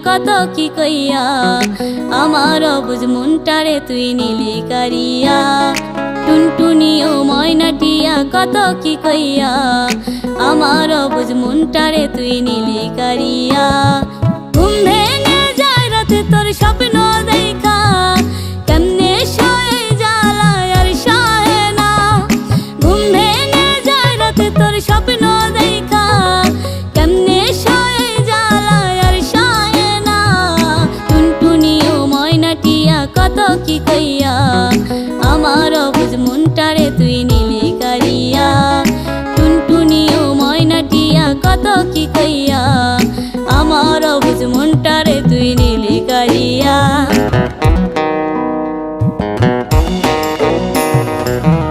কত কি কইয়া আমার অবুঝ মনটারে তুই নিলি কারিয়া টুনটুনি ও ময়নাটিয়া কত কি কইয়া আমার অবুঝ মনটারে তুই নিলি কারিয়া ঘুম ভেঙে যায় রাতে তোর স্বপ্ন দেখা কেমনে সয়ে জ্বালায় আর সহে না ঘুম ভেঙে যায় রাতে তোর স্বপ্ন দেখা কেমনে সয়ে জ্বালায় আর সহে না টুনটুনি ও ময়নাটিয়া কত কি কইয়া আমার অবুঝ মনটারে তুই